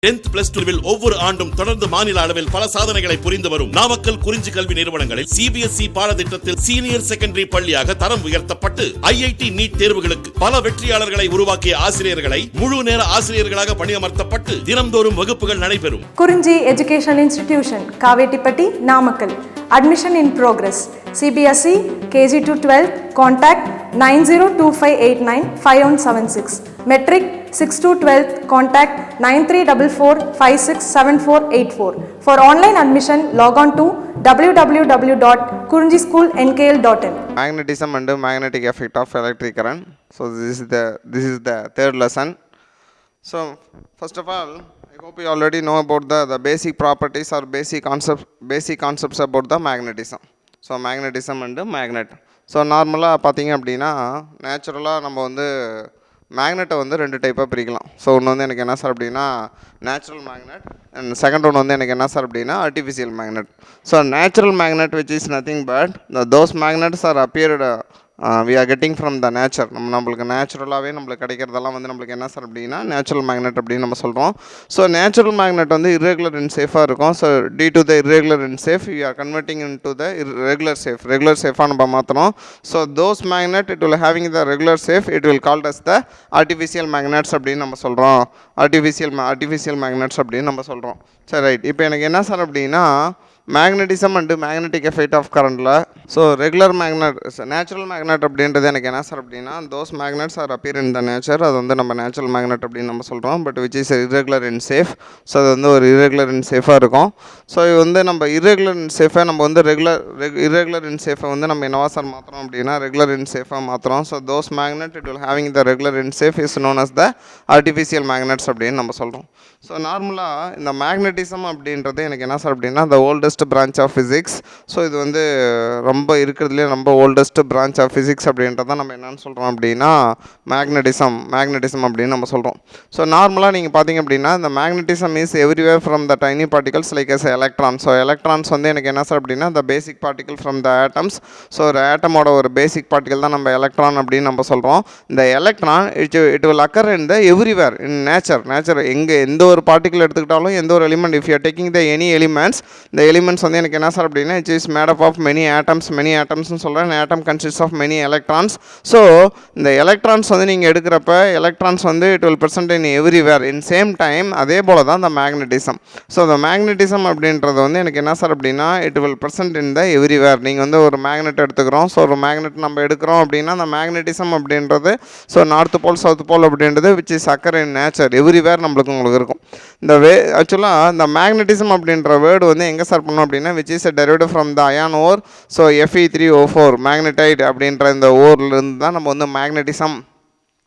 10th plus 2 ஒவ்வொரு ஆண்டும் தொடர்ந்து மாநில அளவில் பல சாதனைகளை புரிந்து வரும் நாமக்கல் குறிஞ்சி கல்வி நிறுவனங்களில் சிபிஎஸ்இ பாடத்திட்டத்தில் சீனியர் செகண்டரி பள்ளியாக தரம் உயர்த்தப்பட்டு ஐஐடி நீட் தேர்வுகளுக்கு பல வெற்றியாளர்களை உருவாக்கிய ஆசிரியர்களை முழு நேர ஆசிரியர்களாக பணியமர்த்தப்பட்டு தினம்தோறும் வகுப்புகள் நடைபெறும். குறிஞ்சி education institution, Kavettipatti, Namakkal. Admission in progress. CBSE KG to 12. Contact 9025895176. Metric 6 to 12. Contact 9344567484. For online admission, log on to www.kurinjischoolnkl.in. Magnetism and magnetic effect of electric current. So this is the third lesson. So first of all, I hope you already know about the basic properties or basic concepts about the magnetism. So magnetism and magnet. So நார்மலாக பார்த்தீங்க அப்படின்னா நேச்சுரலாக நம்ம வந்து மேக்னெட்டை வந்து ரெண்டு டைப்பாக பிரிக்கலாம். ஸோ ஒன்று வந்து எனக்கு என்ன சார் அப்படின்னா நேச்சுரல் மேக்னெட், அண்ட் செகண்ட் ஒன்று வந்து எனக்கு என்ன சார் அப்படின்னா artificial magnet. So natural magnet which is nothing but those magnets are appeared we are getting from the nature. நம்மளுக்கு நேச்சுரலாகவே நம்மளுக்கு கிடைக்கிறதெல்லாம் வந்து நம்மளுக்கு என்ன சார் அப்படின்னா நேச்சுரல் மேக்னெட் அப்படின்னு நம்ம சொல்கிறோம். ஸோ நேச்சுரல் மேக்னெட் வந்து irregular and சேஃபாக இருக்கும். So due to the irregular and safe we are converting into the regular safe நம்ம மாற்றணும். So those magnet it will having the regular safe, it will called as the artificial magnets அப்படின்னு நம்ம சொல்கிறோம். artificial magnets அப்படின்னு நம்ம சொல்கிறோம். சரி, right. இப்போ எனக்கு என்ன சார் அப்படின்னா magnetism and magnetic effect of கரண்டில். So regular magnet, natural magnet அப்படின்றது எனக்கு என்ன சார் அப்படின்னா those magnets are appear in the nature. அது வந்து நம்ம நேச்சுரல் மேக்னெட் அப்படின்னு நம்ம சொல்கிறோம். But which is irregular and safe. So அது வந்து ஒரு irregular and சேஃபாக இருக்கும். ஸோ இது வந்து நம்ம irregular and சேஃபாக நம்ம வந்து irregular and சேஃபை வந்து நம்ம என்னவா சார் மாற்றுறோம் அப்படின்னா ரெகுலர் and சேஃபாக மாற்றுறோம். So those magnet it will having the regular and safe is known as the artificial magnets அப்படின்னு நம்ம சொல்கிறோம். ஸோ நார்மலாக இந்த மேக்னட்டிசம் அப்படின்றது எனக்கு என்ன சார் அப்படின்னா the oldest branch of physics. So இது வந்து ரொம்ப இருக்கிறதுலே ரொம்ப ஓல்டஸ்ட் பிரான்ச் ஆஃப் ஃபிசிக்ஸ் அப்படின்றத நம்ம என்னென்னு சொல்கிறோம் அப்படின்னா மேக்னட்டிசம் அப்படின்னு நம்ம சொல்கிறோம். ஸோ நார்மலாக நீங்கள் பார்த்தீங்க அப்படின்னா இந்த magnetism is everywhere from the tiny particles like as electron. So electrons வந்து எனக்கு என்ன சார் அப்படின்னா the basic particle from the atoms. So ஒரு ஆட்டமோட ஒரு பேசிக் பார்ட்டிகல் தான் நம்ம எலக்ட்ரான் அப்படின்னு நம்ம சொல்கிறோம். இந்த electron it will occur in the everywhere in nature. எங்கே எந்த ஒரு பார்ட்டிகல் எடுத்துக்கிட்டாலும் எந்த ஒரு element, if you are taking the any elements, இந்த எலிமெண்ட்ஸ் வந்து எனக்கு என்ன சார் அப்படின்னா it is made up of many ஆட்டம்ஸ்னு சொல்கிறேன். Atom consist of many electrons. So இந்த எலக்ட்ரான்ஸ் வந்து நீங்கள் எடுக்கிறப்ப எலக்ட்ரான்ஸ் வந்து it will present in everywhere in same time. அதே போல் தான் இந்த மேக்னட்டிசம். ஸோ இந்த மேக்னட்டிசம் அப்படின்றது வந்து எனக்கு என்ன சார் அப்படின்னா it will present in the everywhere. நீங்கள் வந்து ஒரு மேக்னெட் எடுத்துக்கிறோம். ஸோ ஒரு மேக்னெட் நம்ம எடுக்கிறோம் அப்படின்னா அந்த மேக்னட்டிசம் அப்படின்றது so north pole south pole அப்படின்றது which is occur in nature everywhere உங்களுக்கு இருக்கும். இந்த ஆக்சுவலாக இந்த மேக்னட்டிசம் அப்படின்ற வேர்டு வந்து எங்கே சார் பண்ணோம் அப்படின்னா which is derived from the iron ore. So Fe3O4 magnetite அப்படின்ற இந்த ஓர்லேருந்து தான் நம்ம வந்து மேக்னட்டிசம்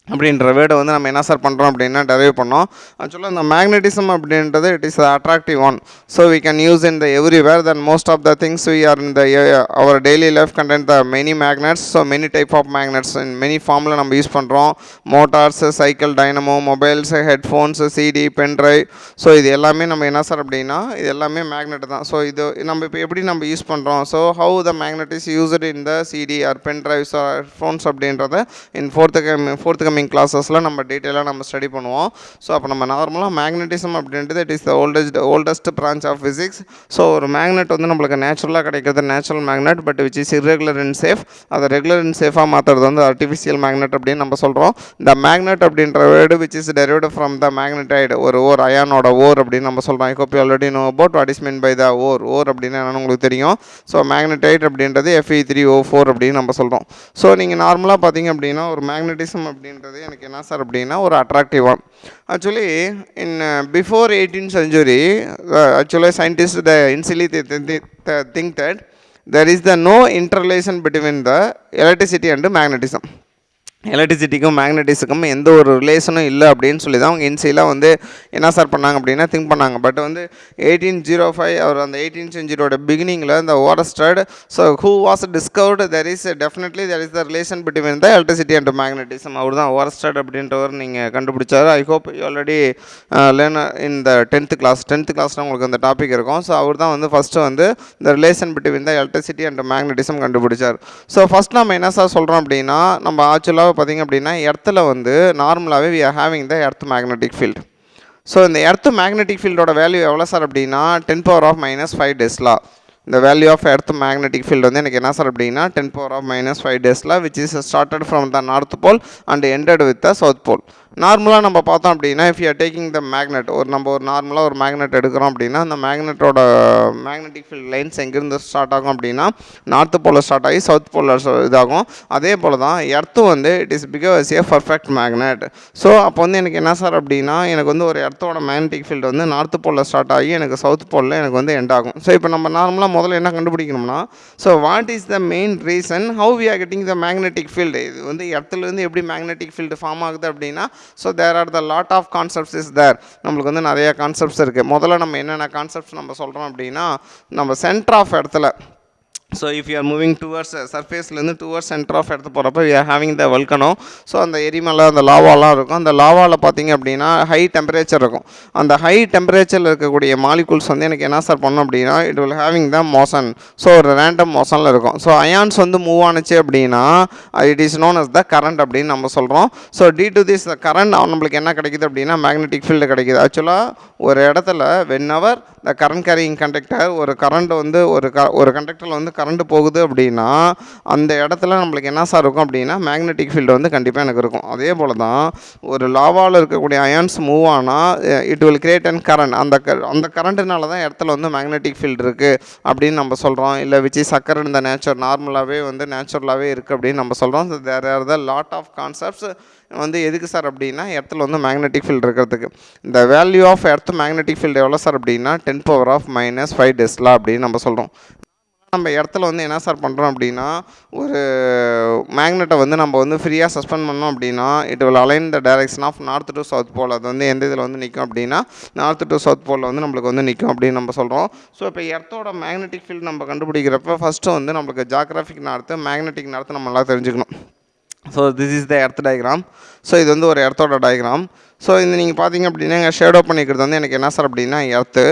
அப்படின்ற வேர்டை வந்து நம்ம என்ன சார் பண்ணுறோம் அப்படின்னா டெரைவ் பண்ணோம். ஆக்சுவலாக இந்த மேக்னட்டிசம் அப்படின்றது it is attractive one. So we can use in the everywhere. Then most of the things we are in the our daily life content the many magnets. So many type of magnets in many ஃபார்மில் நம்ம use பண்ணுறோம். Motors, cycle, dynamo, mobiles, headphones, CD, pen drive. So இது எல்லாமே நம்ம என்ன sir அப்படின்னா இது எல்லாமே மேக்னெட் தான். ஸோ இது நம்ம இப்போ எப்படி நம்ம யூஸ் பண்ணுறோம். So how the magnet is used in the CD or pendrives or headphones அப்படின்றத இன் ஃபோர்த்து கமிங் கிளாஸஸில் நம்ம டீட்டெயிலாக நம்ம ஸ்டடி பண்ணுவோம். ஸோ அப்போ நம்ம நார்மலாக மேக்னட்டிசம் அப்படின்றது it is the oldest branch of physics. So ஒரு மேக்னெட் வந்து நம்மளுக்கு நேச்சுரலாக கிடைக்கிறது natural magnet, but which is irregular and safe. அதை ரெகுலர் அண்ட் சேஃபாக மாற்றுறது வந்து ஆர்டிஃபிஷியல் மேக்னெட் அப்படின்னு நம்ம சொல்கிறோம். இந்த மேக்னெட் அப்படின்ற word which is derived from the magnetite, ஒரு அயானோட ஓர் அப்படின்னு நம்ம சொல்கிறோம். I hope you already know about what is mean by the ore அப்படின்னு என்னன்னு உங்களுக்கு தெரியும். ஸோ மேக்னடைட் அப்படின்றது Fe3O4 அப்படின்னு நம்ம சொல்கிறோம். ஸோ நீங்கள் நார்மலாக பார்த்தீங்க அப்படின்னா ஒரு மேக்னட்டிசம் அப்படின்றது எனக்கு என்ன சார் அப்படின்னா ஒரு attractive one. Actually in before 18th century actually scientists initially think that there is no interrelation between the electricity and magnetism. எலக்ட்ரிசிட்டிக்கும் மேக்னட்டிஸுக்கும் எந்த ஒரு ரிலேஷனும் இல்லை அப்படின்னு சொல்லி தான் அவங்க இன்சியலாக வந்து என்ன சார் பண்ணாங்க அப்படின்னா திங்க் பண்ணாங்க. பட் வந்து 1805 அவர் அந்த 18th centuryயோட பிகினிங்கில் இந்த Oersted, so who was discovered there is the relation between the electricity and magnetism. அவர் தான் ஓரஸ்டட் அப்படின்றவர் நீங்கள் கண்டுபிடிச்சார். I hope you already learn in the 10th கிளாஸில் உங்களுக்கு அந்த டாபிக் இருக்கும். ஸோ அவர் தான் வந்து ஃபஸ்ட்டு வந்து இந்த relation between the electricity and magnetism கண்டுபிடிச்சார். ஸோ ஃபஸ்ட் நம்ம என்ன சார் சொல்கிறோம் அப்படின்னா நம்ம ஆக்சுவலாக பார்த்திங்க அப்படின்னா எர்த்தில் வந்து நார்மலாகவே we are having the earth magnetic field. So இந்த எர்த்து மேக்னெட்டிக் ஃபீல்டோட வேல்யூ எவ்வளோ சார் அப்படின்னா 10⁻⁻5 டெஸ்லா. இந்த value of earth magnetic field வந்து எனக்கு என்ன சார் அப்படின்னா 10⁻⁻5 tesla, which is started from the north pole and ended with the south pole. நார்மலாக நம்ம பார்த்தோம் அப்படின்னா if you are taking the magnet, நம்ம ஒரு நார்மலாக ஒரு மேக்னெட் எடுக்கிறோம் அப்படின்னா அந்த மேக்னெட்டோட மேக்னெட்டிக் ஃபீல்ட் லைன்ஸ் எங்கேருந்து ஸ்டார்ட் ஆகும் அப்படின்னா நார்த் போலில் ஸ்டார்ட் ஆகி சவுத் போலில் இதாகும். அதே போல் தான் எர்த்து வந்து it is because A perfect magnet. So அப்போ வந்து எனக்கு என்ன சார் அப்படின்னா எனக்கு வந்து ஒரு எர்த்தோட மேக்னெட்டிக் ஃபீல்டு வந்து நார்த் போலில் ஸ்டார்ட் ஆகி எனக்கு சவுத் போலில் எனக்கு வந்து எண்ட் ஆகும். ஸோ இப்போ நம்ம நார்மலாக முதல்ல என்ன கண்டுபிடிக்கணும்னா, so what is the main reason how we are getting the magnetic field, இது வந்து எர்த்துலேருந்து எப்படி மேக்னெட்டிக் ஃபீல்டு ஃபார்ம் ஆகுது அப்படின்னா, so there are the lot of concepts is there. நம்மளுக்கு வந்து நிறைய கான்செப்ட்ஸ் இருக்குது. முதல்ல நம்ம என்னென்ன கான்செப்ட்ஸ் நம்ம சொல்கிறோம் அப்படின்னா, நம்ம சென்டர் ஆஃப் இடத்துல, so if you are moving towards சர்ஃபேஸ்லேருந்து டுவர்ட்ஸ் சென்டர் ஆஃப் எடுத்து போகிறப்ப we are having the volcano. So அந்த எரிமலை அந்த லாவாலாம் இருக்கும். அந்த லாவாவில் பார்த்திங்க அப்படின்னா ஹை டெம்பரேச்சர் இருக்கும். அந்த ஹை டெம்பரேச்சரில் இருக்கக்கூடிய மாலிகூல்ஸ் வந்து எனக்கு என்ன சார் பண்ணோம் அப்படின்னா it will having the motion. So ஒரு ரேண்டம் மோஷனில் இருக்கும். ஸோ அயான்ஸ் வந்து மூவ் ஆனிச்சு அப்படின்னா it is known as the current அப்படின்னு நம்ம சொல்கிறோம். So due to this current நம்மளுக்கு என்ன கிடைக்குது அப்படின்னா மேக்னெட்டிக் ஃபீல்டு கிடைக்குது. ஆக்சுவலாக ஒரு இடத்துல whenever the current carrying conductor, ஒரு கரண்ட் வந்து ஒரு கண்டக்டரில் வந்து கரண்ட் போகுது அப்படின்னா அந்த இடத்துல நம்மளுக்கு என்ன சார் இருக்கும் அப்படின்னா மேக்னெட்டிக் ஃபீல்டு வந்து கண்டிப்பாக எனக்கு இருக்கும். அதே போல் தான் ஒரு லாவாவில் இருக்கக்கூடிய அயான்ஸ் மூவ் ஆனால் it will create and current. அந்த கரண்ட்னால தான் இடத்துல வந்து மேக்னெட்டிக் ஃபீல்டு இருக்குது அப்படின்னு நம்ம சொல்கிறோம். இல்லை which is occur in the nature, நார்மலாகவே வந்து நேச்சுரலாகவே இருக்குது அப்படின்னு நம்ம சொல்கிறோம். There are the lot of concepts வந்து எதுக்கு சார் அப்படின்னா இடத்துல வந்து மேக்னெட்டிக் ஃபீல்டு இருக்கிறதுக்கு. இந்த value of earth magnetic field எவ்வளோ சார் அப்படின்னா 10⁻⁻5 டெஸ்லா அப்படின்னு நம்ம சொல்கிறோம். நம்ம இடத்துல வந்து என்ன சார் பண்ணுறோம் அப்படின்னா ஒரு மேக்னெட்டை வந்து நம்ம வந்து ஃப்ரீயாக சஸ்பெண்ட் பண்ணோம் அப்படின்னா it will align the direction of north to south pole. அது வந்து எந்த இதில் வந்து நிற்கும் அப்படின்னா நார்த் டு சவுத் போலில் வந்து நம்மளுக்கு வந்து நிற்கும் அப்படின்னு நம்ம சொல்கிறோம். ஸோ இப்போ எர்த்தோட மேக்னெட்டிக் ஃபீல்டு நம்ம கண்டுபிடிக்கிறப்ப ஃபஸ்ட்டு வந்து நம்மளுக்கு ஜியாகிராஃபிக் நார்த்து மேக்னெட்டிக் நார்த்து நம்ம நல்லா தெரிஞ்சுக்கணும். So this is the earth diagram. So இது வந்து ஒரு எர்த்தோட டயக்ராம். ஸோ இந்த நீங்கள் பார்த்தீங்க அப்படின்னா எங்கள் ஷேடோ பண்ணிக்கிறது வந்து எனக்கு என்ன சார் அப்படின்னா எர்த்து.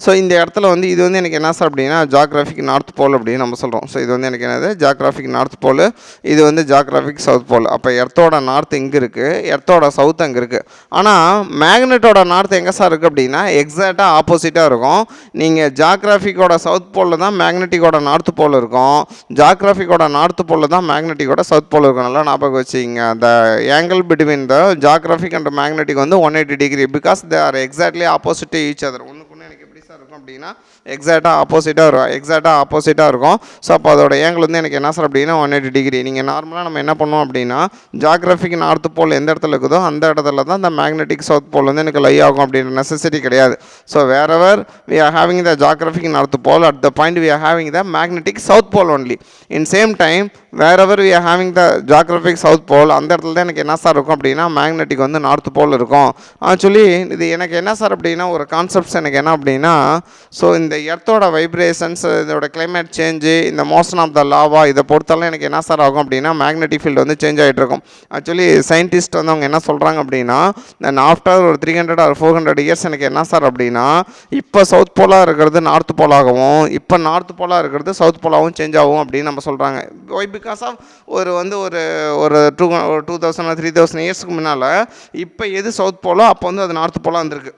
ஸோ இந்த இடத்துல வந்து இது வந்து எனக்கு என்ன சார் அப்படின்னா ஜியாகிராஃபிக் நார்த் போல் அப்படின்னு நம்ம சொல்கிறோம். ஸோ இது வந்து எனக்கு என்னது ஜியாகிராஃபிக் நார்த் போல், இது வந்து ஜியாகிராஃபிக் சவுத் போல். அப்போ எர்த்தோட நார்த் இங்கே இருக்குது, எர்த்தோட சவுத் அங்கே இருக்குது. ஆனால் மேக்னெட்டோட நார்த் எங்கே சார் இருக்குது அப்படின்னா எக்ஸாக்டாக ஆப்போசிட்டாக இருக்கும். நீங்கள் ஜியாகிராஃபிக்கோட சவுத் போலில் தான் மேக்னெட்டிக்கோட நார்த் போல் இருக்கும், ஜியாகிராஃபிக்கோட நார்த் போலில் தான் மேக்னெட்டிக்கோட சவுத் போல் இருக்கும். நல்லா ஞாபகம் வச்சுக்கிங்க. The angle between the geographic and magnetic வந்து 180 degree because they are exactly opposite to each other. ஒன்றுக்கு எனக்கு எப்படி சார் இருக்கும் அப்படின்னா எக்ஸாக்டாக ஆப்போசிட்டாக இருக்கும். ஸோ அப்போ அதோட ஏங்கிள் வந்து எனக்கு என்ன சார் அப்படின்னா 180 degree. நீங்கள் நார்மலாக நம்ம என்ன பண்ணுவோம் அப்படின்னா ஜியாகிராஃபிக் நார்த் போல் எந்த இடத்துல இருக்குதோ அந்த இடத்துல தான் இந்த மேக்னெட்டிக் சவுத் போல் வந்து எனக்கு லை ஆகும் அப்படின்ற நெசசிட்டி கிடையாது. So wherever we are having the geographic north pole at the point we are having the magnetic south pole only. In same time wherever we are having the geographic south pole அந்த இடத்துல தான் எனக்கு என்ன sir இருக்கும் அப்படின்னா magnetic வந்து north pole இருக்கும். Actually இது எனக்கு என்ன சார் அப்படின்னா ஒரு கான்செப்ட்ஸ் எனக்கு என்ன அப்படின்னா ஸோ இந்த எர்த்தோட வைப்ரேஷன்ஸ், இதோட கிளைமேட் சேஞ்சு, இந்த மோஷன் ஆஃப் த லாவா இதை பொறுத்தாலும் எனக்கு என்ன சார் ஆகும் அப்படின்னா மேக்னெட்டிக் ஃபீல்டு வந்து சேஞ்ச் ஆகிட்டு இருக்கும். ஆக்சுவலி சயின்டிஸ்ட் வந்து அவங்க என்ன சொல்கிறாங்க அப்படின்னா தென் ஆஃப்டர் ஒரு 300 or 400 years எனக்கு என்ன சார் அப்படின்னா இப்போ சவுத் போலாக இருக்கிறது நார்த் போலாகவும் இப்போ நார்த் போலாக இருக்கிறது சவுத் போலாகவும் சேஞ்ச் ஆகும் அப்படின்னு நம்ம சொல்கிறாங்க. ஒய் பிகாஸ் ஆஃப் ஒரு 2000 or 3000 இயர்ஸ்க்கு முன்னால் இப்போ எது சவுத் போலோ அப்போ வந்து அது நார்த் போலாக வந்திருக்கு.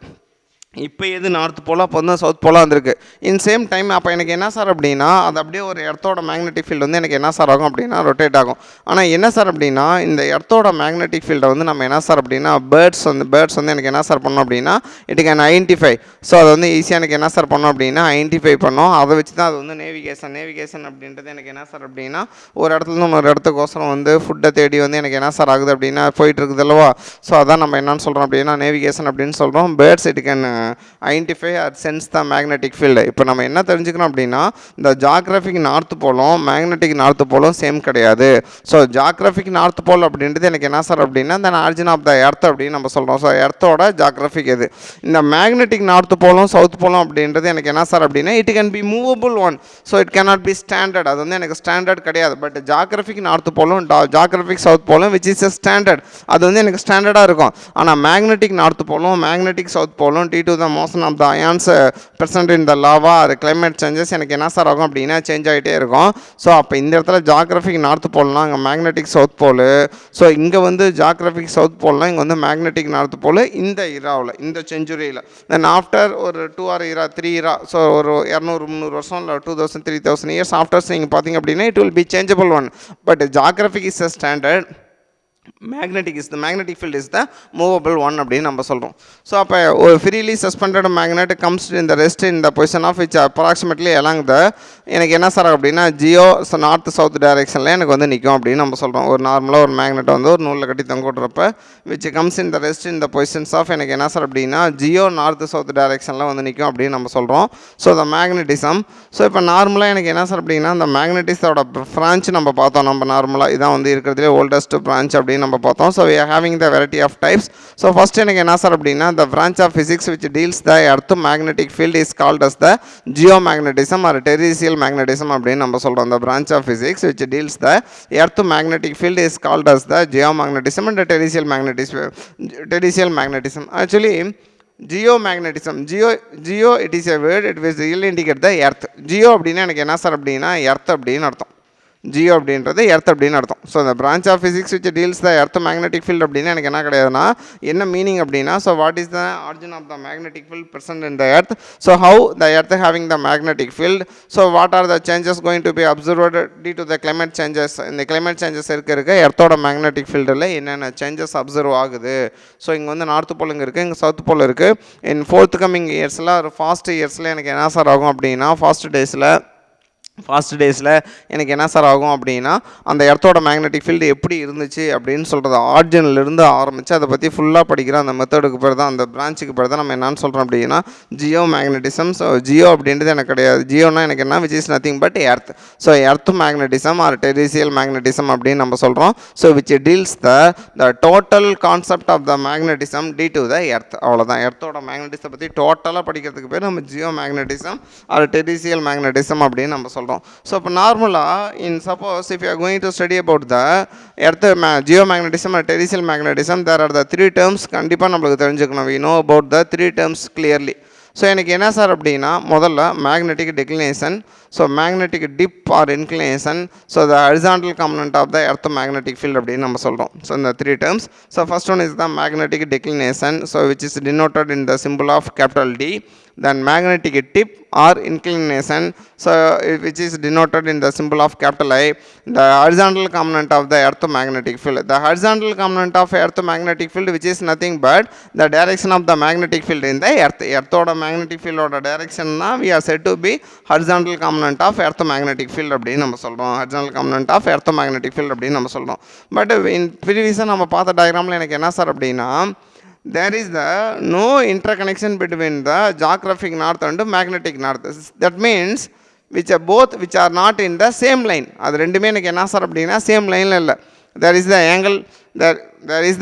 இப்போ எது நார்த் போலாக அப்போ வந்து சவுத் போலாக வந்திருக்கு. இன் சேம் டைம் அப்போ எனக்கு என்ன சார் அப்படின்னா அது அப்படியே ஒரு எர்த்தோட மேக்னெட்டிக் ஃபீல்டு வந்து எனக்கு என்ன சார் ஆகும் அப்படின்னா ரொட்டேட் ஆகும். ஆனால் என்ன சார் அப்படின்னா இந்த எர்த்தோட மேக்னெட்டிக் ஃபீல்டை வந்து நம்ம என்ன சார் அப்படின்னா பேர்ட்ஸ் வந்து எனக்கு என்ன சார் பண்ணோம் அப்படின்னா இட் கேன் ஐடென்டிஃபை. ஸோ அது வந்து ஈஸியாக எனக்கு என்ன சார் பண்ணோம் அப்படின்னா ஐடென்டிஃபை பண்ணோம். அதை வச்சு தான் அது வந்து நேவிகேஷன் அப்படின்றது எனக்கு என்ன சார் அப்படின்னா ஒரு இடத்துலேருந்து இன்னொரு இடத்துக்கோசரம் வந்து ஃபுட்டை தேடி வந்து எனக்கு என்ன சார் ஆகுது அப்படின்னா போயிட்டு இருக்குது அல்லவா. ஸோ அதான் நம்ம என்னன்னு சொல்கிறோம் அப்படின்னா நேவிகேஷன் அப்படின்னு சொல்கிறோம். Birds it can identify our sense the magnetic field. இப்போ நம்ம என்ன தெரிஞ்சுக்கிறோம் அப்படின்னா இந்த ஜியாகிராஃபிக் நார்த் போலும் மேக்னெட்டிக் நார்த் போலும் சேம் கிடையாது. ஸோ ஜியாகிராஃபிக் நார்த் போல் அப்படின்றது எனக்கு என்ன சார் அப்படின்னா இந்த ஆரிஜின் ஆஃப் த எர்த் அப்படின்னு நம்ம சொல்கிறோம். ஸோ எர்த்தோட ஜியாகிராஃபிக் எது. இந்த மேக்னெட்டிக் நார்த் போலும் சவுத் போலும் அப்படின்றது எனக்கு என்ன சார் அப்படின்னா it can B movable one. So it cannot be standard. அது வந்து எனக்கு ஸ்டாண்டர்ட் கிடையாது. பட் ஜியாகிராஃபிக் நார்த் போலும் ஜியாகிராஃபிக் சவுத் போலும் விச் இஸ் எ ஸ்டாண்டர்ட். அது வந்து எனக்கு ஸ்டாண்டர்டாக இருக்கும். ஆனால் மேக்னெட்டிக் நார்த் போலும் மேக்னெட்டிக் சவுத் போலும் to the motion of the ions present in the lava or climate changes எனக்கு என்ன சார் ஆகும் அப்படின்னா சேஞ்ச் ஆகிட்டே இருக்கும். ஸோ அப்போ இந்த இடத்துல ஜாகிரபிக் நார்த் போல்னா அங்கே மேக்னெட்டிக் சவுத் போல். ஸோ இங்கே வந்து ஜாகிரபிக் சவுத் போல்னா இங்கே வந்து மேக்னெட்டிக் நார்த் போல் இந்த இராவில் இந்த செஞ்சுரியில். தென் ஆஃப்டர் ஒரு 2 or 3 இயரா, ஸோ ஒரு 200-300 வருஷம் இல்லை 2000-3000 இயர்ஸ் ஆஃப்டர்ஸ் நீங்கள் பார்த்தீங்க அப்படின்னா it will be changeable one. But geographic is a standard, magnetic field is the movable one அப்படின்னு நம்ம சொல்கிறோம். ஸோ அப்போ ஒரு freely suspended magnet comes in the rest in the position of which approximately along the எனக்கு என்ன sir அப்படின்னா Jio north south டைரெக்ஷனில் எனக்கு வந்து நிற்கும் அப்படின்னு நம்ம சொல்கிறோம். ஒரு நார்மலாக ஒரு மேக்னெட் வந்து ஒரு நூலில் கட்டி தொங்க விட்றப்ப which comes in the rest in the positions of எனக்கு என்ன சார் அப்படின்னா ஜியோ நார்த் சவுத் டைரெக்ஷனில் வந்து நிற்கும் அப்படின்னு நம்ம சொல்கிறோம். So the magnetism. ஸோ இப்போ நார்மலாக எனக்கு என்ன சார் அப்படின்னா அந்த மேக்னெட்டிஸோட பிரான்ச் நம்ம பார்த்தோம். நம்ம நார்மலாக இதான் வந்து இருக்கிறதுலே ஓல்டஸ்ட் பிரான்ச் அப்படின்னு நம்ம பார்த்தோம். So we are having the variety of types. So first எனக்கு என்ன சார் அப்படின்னா the branch of physics which deals the earth magnetic field is called as the geomagnetism or terrestrial magnetism அப்படின்னு நம்ம சொல்கிறோம். the branch of physics which deals the earth magnetic field is called as the geomagnetism and the terrestrial magnetism. Actually geomagnetism, geo it is a word, it will really indicate the earth. geo அப்படின்னா எனக்கு என்ன sir அப்படின்னா earth அப்படின்னு அர்த்தம். ஜியோ அப்படின்றது earth அப்படின்னு அர்த்தம். So இந்த branch of physics which deals the earth magnetic field அப்படின்னு எனக்கு என்ன கிடையாதுன்னா என்ன மீனிங் அப்படின்னா so what is the origin of the magnetic field present in the earth. So how the earth having the magnetic field. So what are the changes going to be observed due to the climate changes. இந்த climate changes இருக்க எர்த்தோட magnetic ஃபீல்டில் என்னென்ன changes observe ஆகுது. So இங்கே வந்து north pole இங்கே இருக்குது, இங்கே சவுத் போல் இருக்குது. இன் ஃபோர்த் கமிங் இயர்ஸில் ஒரு ஃபாஸ்ட் இயர்ஸில் எனக்கு என்ன சார் ஆகும் அப்படின்னா ஃபாஸ்ட் டேஸில் எனக்கு என்ன சார் ஆகும் அப்படின்னா அந்த எர்த்தோட மேக்னெட்டிக் ஃபீல்டு எப்படி இருந்துச்சு அப்படின்னு சொல்கிறது ஆரிஜினிலிருந்து ஆரம்பித்து அதை பற்றி ஃபுல்லாக படிக்கிற அந்த மெத்தடுக்கு பேர் தான், அந்த பிரான்ச்சுக்கு பேர் தான் நம்ம என்னன்னு சொல்கிறோம் அப்படின்னா ஜியோ மேக்னெட்டிசம். ஸோ ஜியோ அப்படின்றது எனக்கு கிடையாது. ஜியோனா எனக்கு என்ன which is nothing but earth. So earth magnetism or terrestrial magnetism அப்படின்னு நம்ம சொல்கிறோம். So which deals the total concept of the magnetism due to the earth. அவ்வளோதான். எர்த்தோட மேக்னெட்டிசத்தை பற்றி டோட்டலாக படிக்கிறதுக்கு பேர் நம்ம geo magnetism or terrestrial magnetism அப்படின்னு நம்ம சொல்கிறோம். So normally in suppose if you are going to study about the earth geomagnetism or terrestrial magnetism, there are the 3 terms கண்டிப்பா நமக்கு தெரிஞ்சுக்கணும். We know about the 3 terms clearly. So எனக்கு என்ன sir அப்படின்னா முதல்ல magnetic declination, so magnetic dip or inclination, so the horizontal component of the earth magnetic field அப்படின்னு நம்ம சொல்கிறோம். ஸோ இந்த 3 terms. So first one is the magnetic declination, so which is denoted in the symbol of capital D. Then magnetic tip or inclination, so which is denoted in the symbol of capital I. The horizontal component of the earth magnetic field. The horizontal component of earth magnetic field which is nothing but the direction of the magnetic field in the earth. Earth oda magnetic field oda direction na we are said to be horizontal component of earth magnetic field அப்படினு நம்ம சொல்றோம். horizontal component of earth magnetic field அப்படினு நம்ம சொல்றோம். But in previous நம்ம பார்த்த டயகிராம்ல எனக்கு என்ன சார் அப்படினா there is no interconnection between the geographic north and magnetic north. That means which are not in the same line. அது ரெண்டுமே எனக்கு என்ன சார் அப்படின்னா சேம் லைனில் இல்லை. there is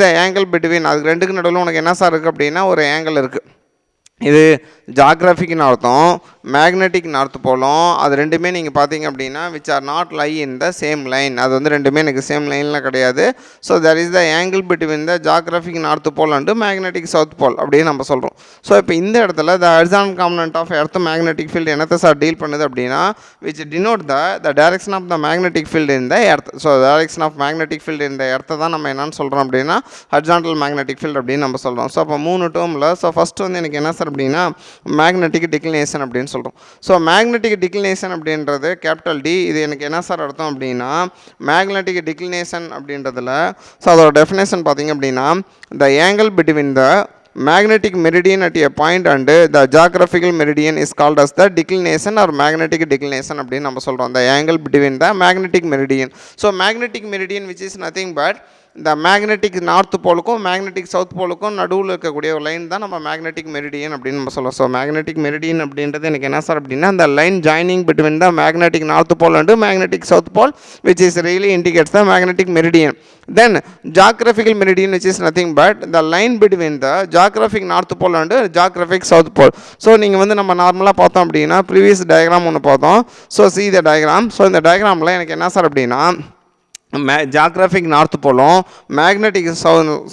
the angle between அது ரெண்டுக்கு நடுவில் உனக்கு என்ன சார் இருக்குது அப்படின்னா ஒரு ஆங்கிள் இருக்குது. இது ஜாகிரபிக்னு அர்த்தம், மேக்னெட்டிக் நார்த் போலும். அது ரெண்டுமே நீங்கள் பார்த்தீங்க அப்படின்னா which are not lie in the same line. அது வந்து ரெண்டுமே எனக்கு சேம் லைனில் கிடையாது. So there is the angle between the geographic north pole and magnetic south pole அப்படின்னு நம்ம சொல்கிறோம். ஸோ இப்போ இந்த இடத்துல the horizontal component of earth magnetic field என்னத்தை சார் டீல் பண்ணுது அப்படின்னா which denote the direction of the magnetic field in the earth. So direction of magnetic field in த எர்த்தை தான் நம்ம என்னன்னு சொல்கிறோம் அப்படின்னா ஹரிசாண்டல் மேக்னெட்டிக் ஃபீல்டு அப்படின்னு நம்ம சொல்கிறோம். ஸோ அப்போ 3 டேர்மில் ஸோ ஃபஸ்ட்டு வந்து எனக்கு என்ன சார் அப்படின்னா மேக்னெட்டிக் டிக்ளினேஷன் அப்படின்னு சொல்கிறோம். ஸோ மேக்னெட்டிக் டிக்ளினேஷன் அப்படின்றது கேபிட்டல் டி. இது எனக்கு என்ன சார் அர்த்தம் அப்படின்னா மேக்னெட்டிக் டிக்ளினேஷன் அப்படின்றதுல ஸோ அதோட டெஃபினேஷன் பார்த்தீங்க அப்படின்னா த angle between the magnetic meridian at a point and the geographical meridian is called as the declination or magnetic declination அப்படின்னு நம்ம சொல்கிறோம். the angle between the magnetic meridian. So magnetic meridian which is nothing but இந்த magnetic north போலுக்கும் magnetic south போலுக்கும் நடுவில் இருக்கக்கூடிய ஒரு line தான் நம்ம magnetic meridian அப்படின்னு நம்ம சொல்லுவோம். ஸோ மேக்னெட்டிக் மெரிடியன் அப்படின்றது எனக்கு என்ன சார் அப்படின்னா அந்த line joining between the magnetic north pole and magnetic south pole which is really indicates the magnetic meridian. Then geographical meridian which is nothing but the line between the geographic north pole and geographic south pole. So நீங்கள் வந்து நம்ம நார்மலாக பார்த்தோம் அப்படின்னா previous diagram ஒன்று பார்த்தோம். So see the diagram. So இந்த டயக்ராமில் எனக்கு என்ன சார் அப்படின்னா ஜாகிரபிக் நார்த் போலும் மேக்னெட்டிக்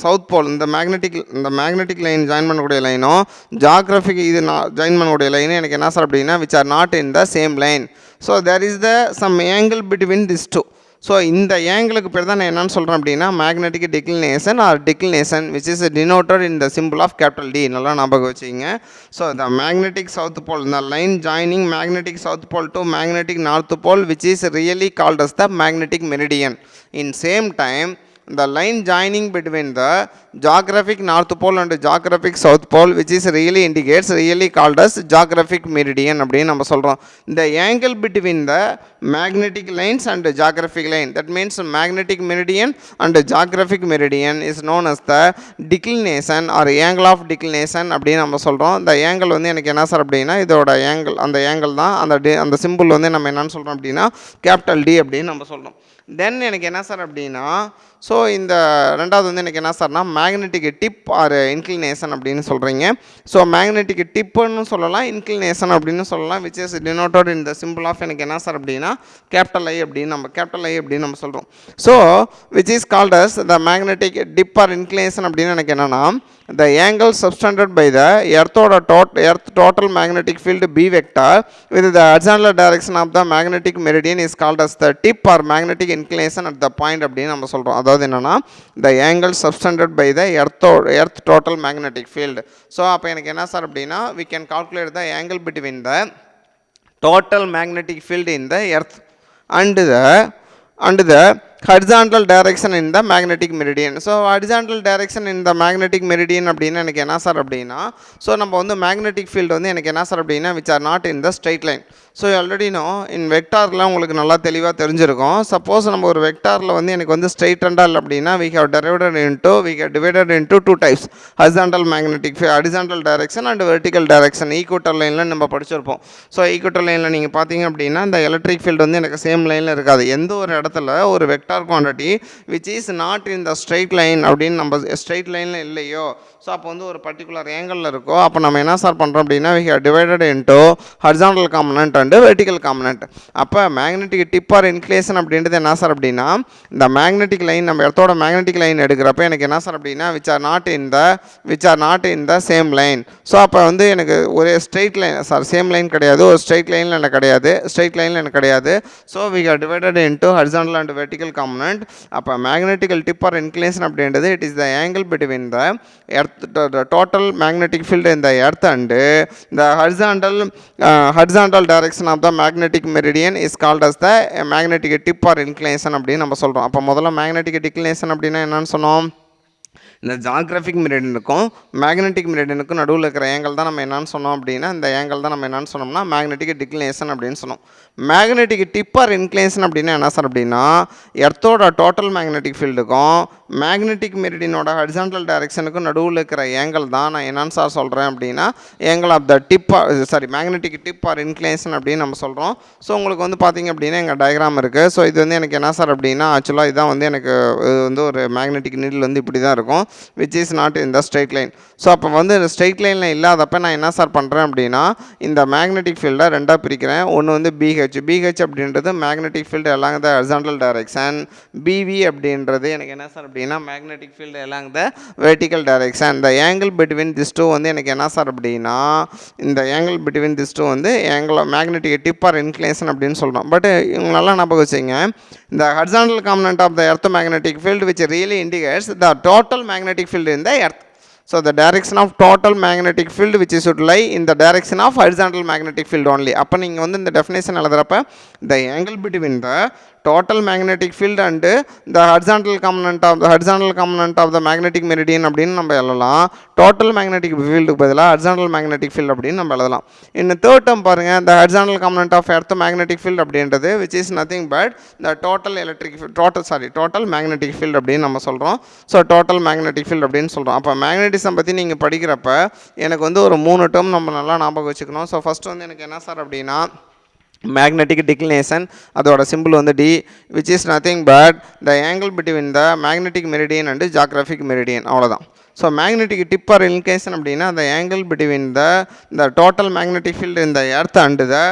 சவுத் போல் இந்த மேக்னெட்டிக் லைன் ஜாயின் பண்ணக்கூடிய லைனும் ஜாகிரபிக் இது ஜாயின் பண்ணக்கூடிய லைனும் எனக்கு என்ன சார் அப்படின்னா which are not in the same line. So there is the some angle between this two. So இந்த ஏங்கிளுக்கு பேர் தான் நான் என்னென்னு சொல்கிறேன் அப்படின்னா magnetic declination or declination which is denoted in the simple of capital D. நல்லா ஞாபகம் வச்சுக்கிங்க. So the magnetic south pole இந்த line joining magnetic south pole to magnetic north pole which is really called as the magnetic meridian. In same time the line joining between the geographic north pole and geographic south pole which is really called as geographic meridian அப்படினு நம்ம சொல்றோம். the angle between the magnetic lines and geographic line, that means magnetic meridian and geographic meridian is known as the declination or angle of declination அப்படினு நம்ம சொல்றோம். the angle வந்து எனக்கு என்ன sir அப்படினா இதோட angle, அந்த angle தான் அந்த சிம்பிள் வந்து நம்ம என்னன்னு சொல்றோம் அப்படினா கேபிட்டல் D அப்படினு நம்ம சொல்றோம். தென் எனக்கு என்ன சார் அப்படின்னா ஸோ இந்த ரெண்டாவது வந்து எனக்கு என்ன சார்னா மேக்னெட்டிக் டிப் ஆர் இன்க்ளினேஷன் அப்படின்னு சொல்கிறீங்க. ஸோ மேக்னெட்டிக் டிப்புன்னு சொல்லலாம், இன்க்ளினேஷன் அப்படின்னு சொல்லலாம், which is denoted in the simple of எனக்கு என்ன சார் அப்படின்னா கேபிட்டல் ஐ அப்படின்னு நம்ம சொல்கிறோம். So which is called as the magnetic dip or inclination அப்படின்னு எனக்கு என்னென்னா the angle subtended by the earth total magnetic field B vector with the horizontal direction of the magnetic meridian is called as the tip or magnetic inclination at the point அப்படின்னு நம்ம சொல்கிறோம். அதாவது என்னென்னா the angle subtended by the earth total magnetic field. So அப்போ எனக்கு என்ன sir அப்படின்னா we can calculate the angle between the total magnetic field in the earth and the horizontal direction in the magnetic meridian. So horizontal direction in the magnetic meridian அப்படின்னா எனக்கு என்ன sir அப்படின்னா so நம்ம வந்து magnetic field வந்து எனக்கு என்ன sir அப்படின்னா which are not in the straight line. So already in வெக்டாரில் உங்களுக்கு நல்லா தெளிவாக தெரிஞ்சிருக்கும். சப்போஸ் நம்ம ஒரு வெக்டாரில் வந்து எனக்கு வந்து ஸ்ட்ரெயிட் அண்டாக இல்லை அப்படின்னா we have divided into two types, horizontal magnetic field, horizontal direction and vertical direction. Equator லைனில் நம்ம படிச்சிருப்போம். ஸோ ஈக்குவட்டர் லைனில் நீங்கள் பார்த்தீங்க அப்படின்னா இந்த எலக்ட்ரிக் ஃபீல்டு வந்து எனக்கு சேம் லைனில் இருக்காது. எந்த ஒரு இடத்துல ஒரு vector quantity which is not in the straight line அப்படின்னு நம்ம ஸ்ட்ரெயிட் லைனில் இல்லையோ ஸோ அப்போ வந்து ஒரு பர்டிகுலர் ஏங்கிளில் இருக்கோ அப்போ நம்ம என்ன சார் பண்ணுறோம் அப்படின்னா we have divided into horizontal component and vertical component. அப்போ மேக்னெட்டிக் டிப் ஆர் இன்க்ளினேஷன் அப்படின்றது என்ன சார் அப்படின்னா இந்த மேக்னெட்டிக் லைன் நம்ம இடத்தோட மேக்னெட்டிக் லைன் எடுக்கிறப்ப எனக்கு என்ன சார் அப்படின்னா which are not in the same line. So அப்போ வந்து எனக்கு ஒரு ஸ்ட்ரெயிட் லைன் சேம் லைன் கிடையாது, ஒரு ஸ்ட்ரெயிட் லைனில் எனக்கு கிடையாது. So we have divided into horizontal and vertical component. அப்போ மேக்னெட்டிக்கல் டிப் ஆர் இன்க்ளினேஷன் அப்படின்றது it is the angle between the earth, the total magnetic field in the earth and the horizontal direction of the magnetic meridian is called as the magnetic tip or inclination அப்படின்னு நம்ம சொல்கிறோம். அப்போ முதல்ல magnetic declination அப்படின்னா என்னன்னு சொன்னோம், இந்த geographic மெரிடியனுக்கும் magnetic மெரிடியனுக்கும் நடுவில் இருக்கிற ஏங்கல் தான் நம்ம என்னன்னு சொன்னோம் அப்படின்னா இந்த ஏங்கல் தான் நம்ம என்னன்னு சொன்னோம்னா மேக்னெட்டிக் டிக்ளினேஷன் அப்படின்னு சொன்னோம். மேக்னெட்டிக் டிப் ஆர் இன்க்ளினேஷன் அப்படின்னா என்ன சார் அப்படின்னா எர்த்தோட டோட்டல் மேக்னெட்டிக் ஃபீல்டுக்கும் மேக்னெட்டிக் மெரிடியனோட ஹரிசாண்டல் டைரக்ஷனுக்கும் நடுவில் இருக்கிற ஏங்கல் தான் நான் என்னன்னு சார் சொல்கிறேன் அப்படின்னா angle of the magnetic dip or inclination அப்படின்னு நம்ம சொல்கிறோம். ஸோ உங்களுக்கு வந்து பார்த்திங்க அப்படின்னா எங்கள் டயக்ராம் இருக்குது. ஸோ இது வந்து எனக்கு என்ன சார் அப்படின்னா ஆக்சுவலாக இதுதான் வந்து எனக்கு வந்து ஒரு மேக்னெட்டிக் நீடில் வந்து இப்படி தான் இருக்கும் which is not in the straight line. So அப்போ வந்து ஸ்ட்ரெயிட் லைனில் இல்லாதப்போ நான் என்ன சார் பண்ணுறேன் அப்படின்னா இந்த மேக்னெட்டிக் ஃபீல்டை ரெண்டாக பிரிக்கிறேன். ஒன்று வந்து பிஹெச் அப்படின்றது மேக்னெட்டிக் ஃபீல்டு எல்லாம் த ஹரிசாண்டல் டைரக்ஷன், பிவி அப்படின்றது எனக்கு என்ன சார் அப்படின்னா மேக்னெட்டிக் ஃபீல்டு எல்லாம் த வெர்டிக்கல் டைரக்ஷன். இந்த ஏங்கிள் பிட்வீன் திஸ் டூ வந்து எனக்கு என்ன சார் அப்படின்னா இந்த ஏங்கிள் பிட்வீன் திஸ் டூ வந்து angle magnetic dip or inclination அப்படின்னு சொல்கிறோம். பட் இவங்க நல்லா ஞாபகம் வச்சுங்க, the horizontal component of the earth magnetic field which really indicates the total magnetic field in the earth. So the direction of total magnetic field which should lie in the direction of horizontal magnetic field only. அப்போ நீங்கள் வந்து இந்த definition எழுதுறப்ப the angle between the total magnetic field and the horizontal component of the magnetic meridian அப்படின்னு நம்ம எழுதலாம். total magnetic field பதிலாக horizontal magnetic field அப்படின்னு நம்ம எழுதலாம். இன்னும் தேர்ட் டேர்ம் பாருங்கள், the horizontal component of earth magnetic field அப்படின்றது which is nothing but the total magnetic field அப்படின்னு நம்ம சொல்கிறோம். ஸோ total magnetic field அப்படின்னு சொல்கிறோம். அப்போ மேக்னெட்டிசம் பற்றி நீங்கள் படிக்கிறப்ப எனக்கு வந்து ஒரு 3 டேர்ம் நம்ம நல்லா ஞாபகம் வச்சுக்கணும். ஸோ ஃபஸ்ட்டு வந்து எனக்கு என்ன சார் அப்படின்னா மேக்னெட்டிக் டிக்ளினேஷன், அதோட சிம்பிள் வந்து D, which is nothing but the angle between the magnetic meridian and geographic meridian. அவ்வளோதான். So magnetic dip or inclination அப்படின்னா the angle between the total magnetic field in the earth and the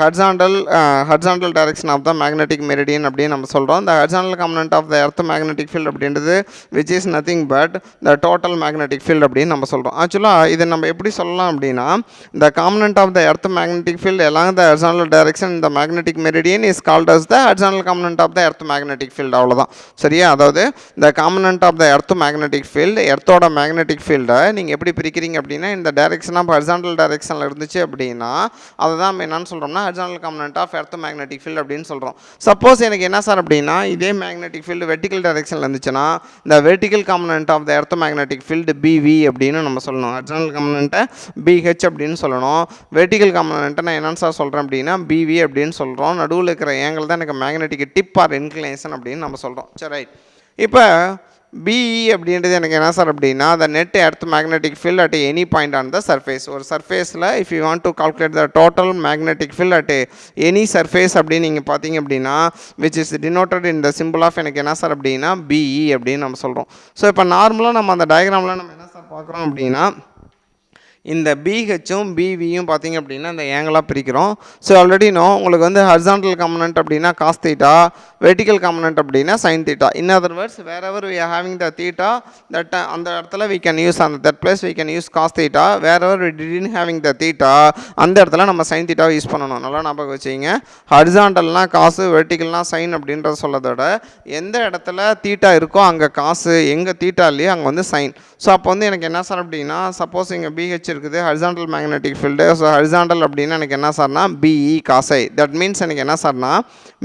horizontal direction of the magnetic meridian அப்படின்னு நம்ம சொல்கிறோம். the horizontal component of the earth magnetic field அப்படின்றது which is nothing but the total magnetic field அப்படின்னு நம்ம சொல்கிறோம். ஆக்சுவலாக இதை நம்ம எப்படி சொல்லலாம் அப்படின்னா the component of the earth magnetic field along the horizontal direction in the magnetic meridian is called as the horizontal component of the earth magnetic field. அவ்வளோதான் சரியா. அதாவது the component of the earth magnetic field எர்த்தோட magnetic field-ஐ நீங்கள் எப்படி பிரிக்கிறீங்க அப்படின்னா இந்த direction of horizontal டைரெக்ஷனில் இருந்துச்சு அப்படின்னா அதை தான் நம்ம என்னன்னு சொல்கிறோம்னா horizontal component of earth magnetic field அப்படின்னு சொல்கிறோம். சப்போஸ் எனக்கு என்ன சார் அப்படின்னா இதே மேக்னெட்டிக் ஃபீல்டு வெர்டிக்கல் டைரெக்ஷனில் இருந்துச்சுன்னா இந்த vertical component of the earth magnetic field B V அப்படின்னு நம்ம சொல்லணும். ஹரிசாண்டல் காம்பனன்ட்டை பிஹெச் அப்படின்னு சொல்லணும். வெர்டிக்கல் காம்பனன்ட்டை நான் என்னன்னு சார் சொல்கிறேன் அப்படின்னா பிவி அப்படின்னு சொல்கிறோம். நடுவில் இருக்கிற ஏங்கிள் தான் எனக்கு மேக்னெட்டிக் டிப் ஆர் இன்க்ளினேஷன் அப்படின்னு நம்ம சொல்கிறோம். சரி ரைட். இப்போ பிஇ அப்படின்றது எனக்கு என்ன சார் அப்படின்னா the net earth magnetic field at any point on the surface. ஒரு சர்ஃபேஸில் if you want to calculate the total magnetic field at any surface அப்படின்னு நீங்கள் பார்த்தீங்க அப்படின்னா which is denoted in the symbol of எனக்கு என்ன sir அப்படின்னா BE அப்படின்னு நம்ம சொல்கிறோம். ஸோ இப்போ நார்மலாக நம்ம அந்த டயக்ராமில் நம்ம என்ன சார் பார்க்குறோம் அப்படின்னா இந்த பிஹெச்சும் பிவியும் பார்த்திங்க அப்படின்னா இந்த ஏங்கலாக பிரிக்கிறோம். ஸோ ஆல்ரெடி உங்களுக்கு வந்து ஹரிசாண்டல் காம்பனன்ட் அப்படின்னா காஸ் தீட்டா, வெர்டிக்கல் காம்பனன்ட் அப்படின்னா sine theta. In other words wherever we are having the theta that அந்த இடத்துல வி கேன் யூஸ் அந்த that place we can use cos theta. Wherever we didn't having the theta அந்த இடத்துல நம்ம sign தீட்டாவை use பண்ணணும். நல்லா ஞாபகம் வச்சுக்கிங்க. ஹரிசாண்டல்னால் காசு, வெர்டிக்கல்னால் சைன் அப்படின்றத சொல்லதோட எந்த இடத்துல தீட்டா இருக்கோ அங்கே காசு, எங்கே தீட்டா இல்லையோ அங்கே வந்து சைன். ஸோ அப்போ வந்து எனக்கு என்ன சார் அப்படின்னா சப்போஸ் இங்கே பிஹெச் இருக்குது horizontal magnetic field. So horizontal அப்படின்னா எனக்கு என்ன சார்னா பிஇ காசை. தட் மீன்ஸ் எனக்கு என்ன சார்னா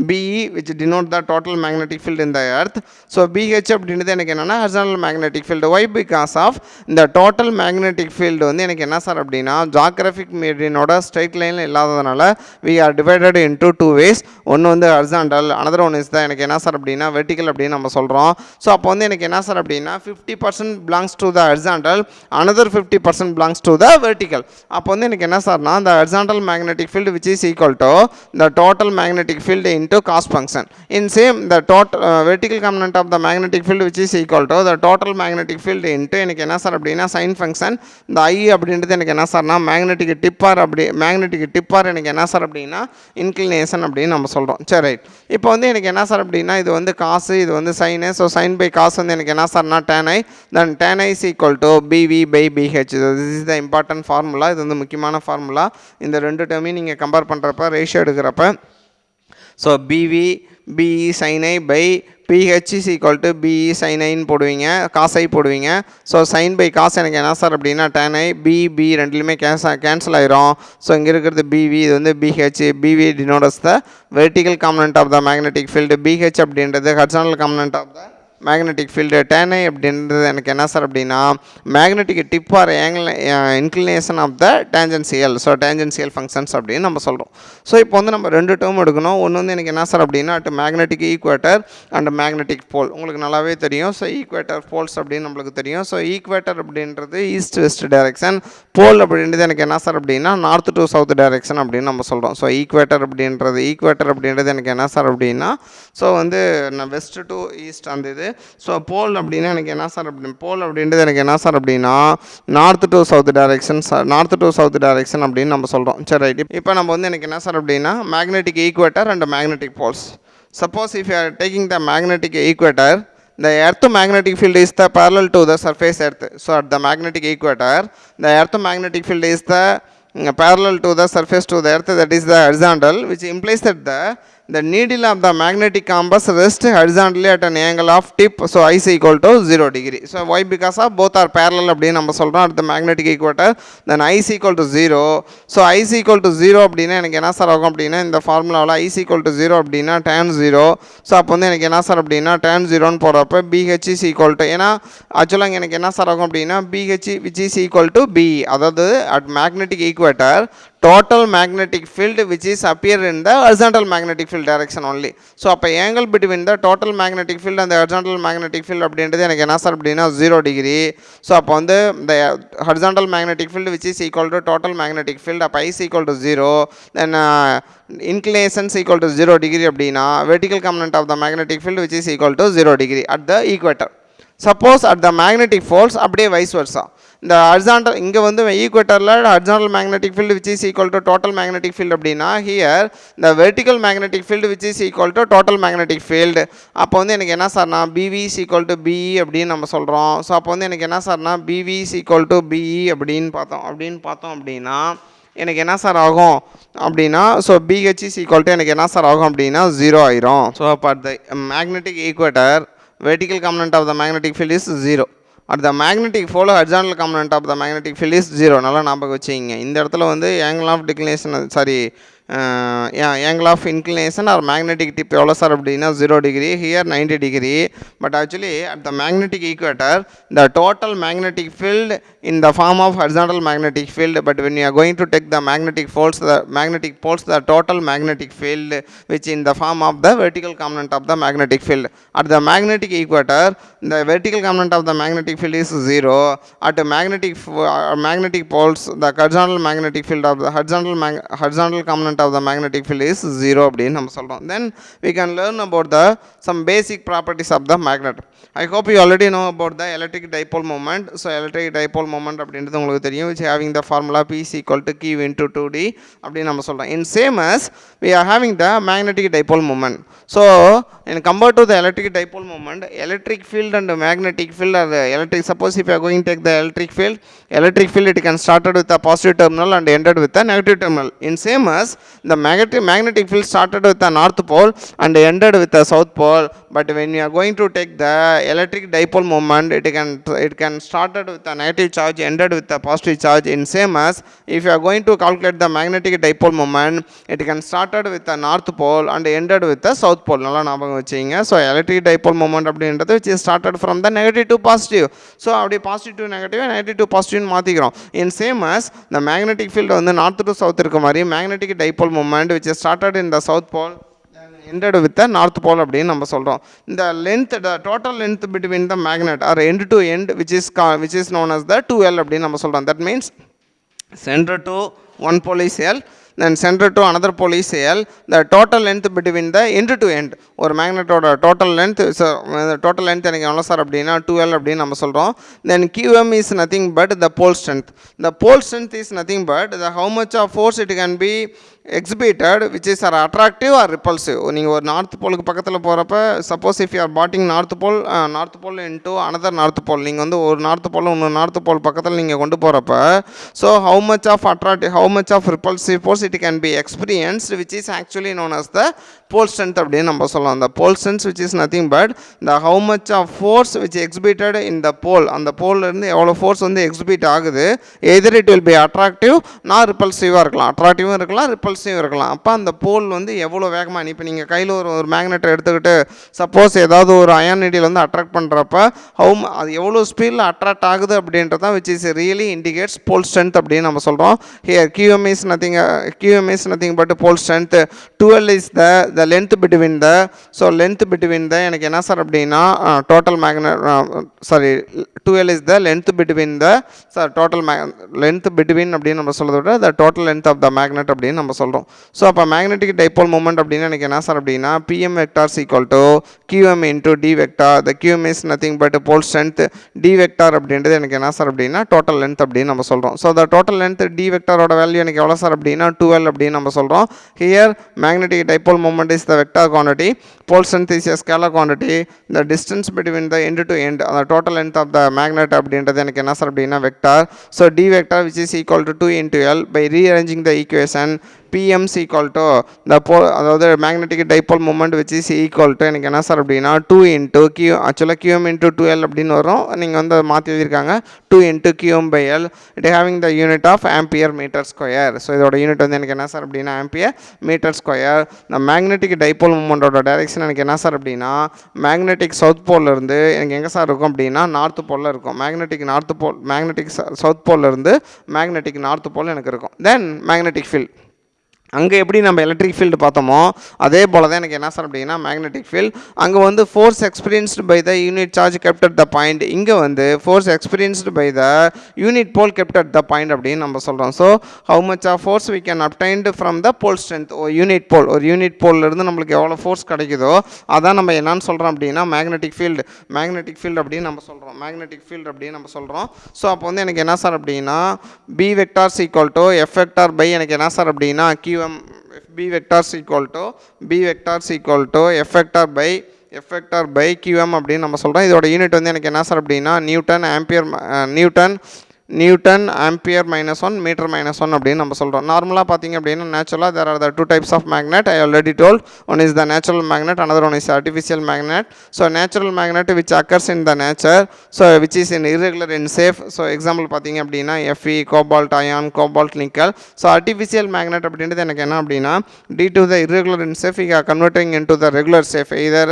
B E which denote the total magnetic field in the earth. So B H அப்படின்றது எனக்கு என்னென்னா horizontal magnetic field. Why because of இந்த டோட்டல் மேக்னெட்டிக் ஃபீல்டு வந்து எனக்கு என்ன சார் அப்படின்னா ஜாகிரபிக் மீடியனோட ஸ்ட்ரைட் லைனில் இல்லாததுனால we are divided into two ways. ஒன்று வந்து ஹரிசாண்டல், அனதர் ஒன் இஸ் தான் எனக்கு என்ன சார் அப்படின்னா வெர்டிக்கல் அப்படின்னு நம்ம சொல்கிறோம். ஸோ அப்போ வந்து எனக்கு என்ன சார் அப்படின்னா 50% belongs to the horizontal, another 50% belongs to the vertical. அப்போ வந்து எனக்கு என்ன சார்னா the horizontal magnetic field which is equal to the total magnetic field into cos function. In same the total vertical component of the magnetic field which is equal to the total magnetic field into எனக்கு என்ன sir அப்படின்னா sin function. இந்த I அப்படின்றது எனக்கு என்ன சார்னா magnetic tip or அப்படி magnetic tip or எனக்கு என்ன சார் அப்படின்னா inclination அப்படின்னு நம்ம சொல்கிறோம். சரி ரைட். இப்போ வந்து எனக்கு என்ன சார் அப்படின்னா இது வந்து காசு, இது வந்து சைனு. ஸோ சைன் பை காசு வந்து எனக்கு என்ன சார்னா tan I, then tan I is equal to BV by BH. This is the important formula. இது வந்து முக்கியமான ஃபார்முலா. இந்த ரெண்டு டேர்மையும் நீங்கள் கம்பேர் பண்ணுறப்ப ரேஷியோ எடுக்கிறப்ப so B V B E sine I by B H is equal to B E sine ஐன்னு போடுவீங்க, காஸ் ஐ போடுவீங்க. ஸோ சைன் பை காஸ் எனக்கு என்ன சார் அப்படின்னா tan ஐ பி ரெண்டுலேயுமே கேன்சல் ஆயிரும். ஸோ இங்கே இருக்கிறது பிவி, இது வந்து B H. B V denotes the vertical component of the magnetic field. B H அப்படின்றது horizontal component of the magnetic field. tan I அப்படின்றது எனக்கு என்ன சார் அப்படின்னா magnetic dip or angle inclination of the tangential. So tangential functions அப்படின்னு நம்ம சொல்கிறோம். So இப்போ வந்து நம்ம ரெண்டு டேர்ம் எடுக்கணும். ஒன்று வந்து எனக்கு என்ன சார் அப்படின்னா at magnetic equator and magnetic pole. உங்களுக்கு நல்லாவே தெரியும். ஸோ ஈக்குவேட்டர் போல்ஸ் அப்படின்னு நம்மளுக்கு தெரியும். ஸோ ஈக்குவேட்டர் அப்படின்றது ஈஸ்ட் வெஸ்ட் டைரெக்ஷன், போல் அப்படின்றது எனக்கு என்ன சார் அப்படின்னா நார்த் டு சவுத் டைரெக்ஷன் அப்படின்னு நம்ம சொல்கிறோம். ஸோ ஈக்குவேட்டர் அப்படின்றது எனக்கு என்ன சார் அப்படின்னா ஸோ வந்து வெஸ்ட் டு ஈஸ்ட் அந்த இது. ஸோ போல் அப்படின்னா எனக்கு என்ன சார் அப்படின்னு போல் அப்படின்றது எனக்கு என்ன சார் அப்படின்னா நார்த் டு சவுத் டைரெக்ஷன் அப்படின்னு நம்ம சொல்கிறோம். சரி ரைட். இப்போ நம்ம வந்து எனக்கு என்ன சார் அப்படின்னா magnetic equator and magnetic poles. Suppose if you are taking the magnetic equator, the earth magnetic field is the parallel to the surface earth. So at the magnetic equator the earth magnetic field is the parallel to the surface to the earth, that is the horizontal, which implies that the needle of the magnetic compass rests horizontally at an angle of tip. So I is equal to 0 degree. So why? Because of both are parallel அப்படின்னு நம்ம சொல்கிறோம் at the magnetic equator. Then I is equal to 0. So I is equal to 0 அப்படின்னா எனக்கு என்ன sir ஆகும் அப்படின்னா இந்த ஃபார்முலாவில் I is equal to 0 அப்படின்னா tan 0. ஸோ அப்போ வந்து எனக்கு என்ன சார் அப்படின்னா tan 0ன்னு போடுறப்ப BH is equal to, ஏன்னா ஆக்சுவலாக எனக்கு என்ன சார் ஆகும் அப்படின்னா BH which is equal to BE. அதாவது at magnetic equator total magnetic field which is appear in the horizontal magnetic field direction only. So அப்போ angle between the total magnetic field and the horizontal magnetic field அப்படின்றது எனக்கு என்ன sir அப்படின்னா 0 degree. So அப்போ வந்து the horizontal magnetic field which is equal to total magnetic field, அப்போ I is equal to 0, then inclination is equal to 0 degree அப்படின்னா vertical component of the magnetic field which is equal to 0 degree at the equator. Suppose at the magnetic poles அப்படியே vice versa இந்த horizontal இங்கே வந்து ஈக்குவேட்டரில் horizontal magnetic field which is equal to total magnetic field அப்படின்னா here இந்த vertical magnetic field which is equal to total magnetic field. அப்போ வந்து எனக்கு என்ன சார்னா B V is equal to B E அப்படின்னு நம்ம சொல்கிறோம். ஸோ அப்போ வந்து எனக்கு என்ன சார்னா B V is equal to B E அப்படின்னு பார்த்தோம் அப்படின்னா எனக்கு என்ன சார் ஆகும் அப்படின்னா so B H is equal to எனக்கு என்ன சார் ஆகும் அப்படின்னா 0 ஆயிரும். ஸோ அப்போ at the magnetic equator vertical component of the magnetic field is 0. At the magnetic pole horizontal component of the magnetic field is 0. நல்லா ஞாபகம் வச்சுக்கிங்க. இந்த இடத்துல வந்து angle of declination angle of inclination or magnetic tip எவ்வளோ sir அப்படின்னா 0 degree, here 90 degree. But actually at the magnetic equator the total magnetic field in the form of horizontal magnetic field, but when you are going to take the magnetic poles the total magnetic field which in the form of the vertical component of the magnetic field. At the magnetic equator the vertical component of the magnetic field is 0. At the magnetic poles the horizontal magnetic field of the horizontal component of the magnetic field is 0 அப்படின்னு நம்ம சொல்றோம். Then we can learn about the some basic properties of the magnet. I hope you already know about the electric dipole moment. So electric dipole moment அப்படின்றது உங்களுக்கு தெரியும், which having the formula P is equal to Q into 2D அப்படின்னு நம்ம சொல்றோம். In same as we are having the magnetic dipole moment. So in compared to the electric dipole moment, electric field and magnetic field are electric. Suppose if you are going to take the electric field it can started with a positive terminal and ended with a negative terminal. In same as the magnetic field started with the north pole and ended with the south pole, but when you are going to take the electric dipole moment it can started with a negative charge, ended with a positive charge. In same as if you are going to calculate the magnetic dipole moment, it can started with the north pole and ended with the south pole. நல்லா ஞாபகம் வச்சுங்க. So electric dipole moment அப்படின்றது which is started from the negative to positive. So அப்படியே positive to negative, negative to positive மாத்திக்கிறோம். In same as the magnetic field வந்து north to south இருக்க மாதிரி magnetic dipole moment which is started in the south pole ended with the north pole அப்படின்னு நம்ம சொல்றோம். The length, the total length between the magnet or end to end which is known as the 2L அப்படின்னு நம்ம சொல்றோம். That means center to one pole is L, then center to another pole is L. The total length between the end to end ஒரு மேக்னெட்டோட total length எனக்கு எவ்வளோ sir அப்படின்னா 2L அப்படின்னு நம்ம சொல்கிறோம். Then QM is nothing but the pole strength. The pole strength is nothing but the how much of force it can be exhibited which is attractive or repulsive. நீங்கள் ஒரு north போலுக்கு பக்கத்தில் போகிறப்ப suppose if you are putting north pole into another north pole, நீங்கள் வந்து ஒரு north pole இன்னொரு north pole பக்கத்தில் நீங்கள் கொண்டு போகிறப்ப so how much of attractive how much of repulsive force it can be experienced which is actually known as the pole strength அப்படின்னு நம்ம சொல்லலாம். அந்த pole strength which is nothing but the how much of force which exhibited in the pole, அந்த போல்லேருந்து எவ்வளோ force வந்து exhibit ஆகுது, either it will be attractive not repulsive இருக்கலாம், அட்ராக்டிவும் இருக்கலாம் ரிப்பல்சிவ் இருக்கலாம். அப்போ அந்த போல் வந்து எவ்வளோ வேகமாக இப்போ நீங்கள் கையில் ஒரு மேக்னெட்டை எடுத்துக்கிட்டு சப்போஸ் ஏதாவது ஒரு அயன் நீடியில் வந்து அட்ராக்ட் பண்ணுறப்ப அது எவ்வளோ ஸ்பீடில் அட்ராக்ட் ஆகுது அப்படின்றது தான் which is really indicates pole strength அப்படின்னு நம்ம சொல்கிறோம். Here QM is nothing but pole strength. 2L is the length between the எனக்கு என்ன சார் அப்படின்னா total magnet 2L is the length between the total length between அப்படின்னு நம்ம சொல்றதை விட the total length of the magnet அப்படின்னு நம்ம சொல்கிறோம். ஸோ அப்போ மேக்னெட்டிக் டைபோல் மூமெண்ட் அப்படின்னு எனக்கு என்ன சார் அப்படின்னா PM vector is equal to QM into D vector. The QM is nothing but pole strength. D vector அப்படின்றது எனக்கு என்ன சார் அப்படின்னா டோட்டல் லென்த் அப்படின்னு நம்ம சொல்கிறோம். So the total length D vectorோட வேல்யூ எனக்கு எவ்வளோ சார் அப்படின்னா 2L அப்படின்னு நம்ம சொல்கிறோம். Here magnetic dipole moment is the vector quantity, pole strength is a scalar quantity, the distance between the end to end, the total length of the magnet அப்படின்றது எனக்கு என்ன சார் அப்படின்னா vector. So D vector which is equal to 2 into L. By rearranging the equation PM is equal to the pole, அதாவது magnetic dipole moment which is equal to எனக்கு என்ன sir அப்படின்னா 2 into Q, ஆக்சுவலாக QM into 2L அப்படின்னு வரும், நீங்கள் வந்து மாற்றி எழுதியிருக்காங்க 2 into QM by L. it having the unit of ampere meter square. So இதோட யூனிட் வந்து எனக்கு என்ன சார் அப்படின்னா ஆம்பியர் மீட்டர் ஸ்கொயர். இந்த மேக்னெட்டிக் டைபோல் மூமெண்டோட டைரெக்ஷன் எனக்கு என்ன சார் அப்படின்னா மேக்னெட்டிக் சவுத் போலில் இருந்து எனக்கு எங்கே சார் இருக்கும் அப்படின்னா நார்த் போலில் இருக்கும். மேக்னெட்டிக் சவுத் போலில் இருந்து மேக்னெட்டிக் நார்த் போல் எனக்கு இருக்கும். தென் மேக்னெட்டிக் ஃபீல்ட் அங்கே எப்படி நம்ம எலக்ட்ரிக் ஃபீல்டு பார்த்தோமோ அதே போல் தான் எனக்கு என்ன சார் அப்படின்னா மேக்னெட்டிக் ஃபீல்டு. அங்கே வந்து force experienced by the unit charge kept at the point, இங்கே வந்து force experienced by the unit pole kept at the point அப்படின்னு நம்ம சொல்கிறோம். So how much of force we can obtained from the pole strength, ஒரு unit போல்லேருந்து நம்மளுக்கு எவ்வளோ force கிடைக்குதோ அதான் நம்ம என்னன்னு சொல்கிறோம் அப்படின்னா மேக்னெட்டிக் ஃபீல்டு அப்படின்னு நம்ம சொல்கிறோம். ஸோ அப்போ வந்து எனக்கு என்ன சார் அப்படின்னா B vectors equal to F vector by எனக்கு என்ன சார் அப்படின்னா QM, B vectors equal to F vector by QM அப்படின்னு நம்ம சொல்கிறோம். இதோட யூனிட் வந்து எனக்கு என்ன சார் அப்படின்னா நியூட்டன் ஆம்பியர் -1 மீட்டர் -1 அப்படின்னு நம்ம சொல்கிறோம். நார்மலாக பார்த்தீங்க அப்படின்னா நேச்சுரலாக there are the two types of magnet I already told. One is the natural magnet, another one is artificial magnet. So natural magnet which occurs in the nature, so which is in irregular in shape. So example பார்த்தீங்க அப்படின்னா Fe, cobalt ion, cobalt nickel. So artificial magnet அப்படின்றது எனக்கு என்ன அப்படின்னா due to the irregular in shape we are converting into the regular shape, either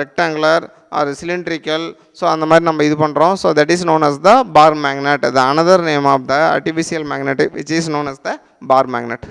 rectangular or cylindrical. So அந்த மாதிரி நம்ம இது பண்ணுறோம். So that is known as the bar magnet, the another name of the artificial magnet which is known as the bar magnet.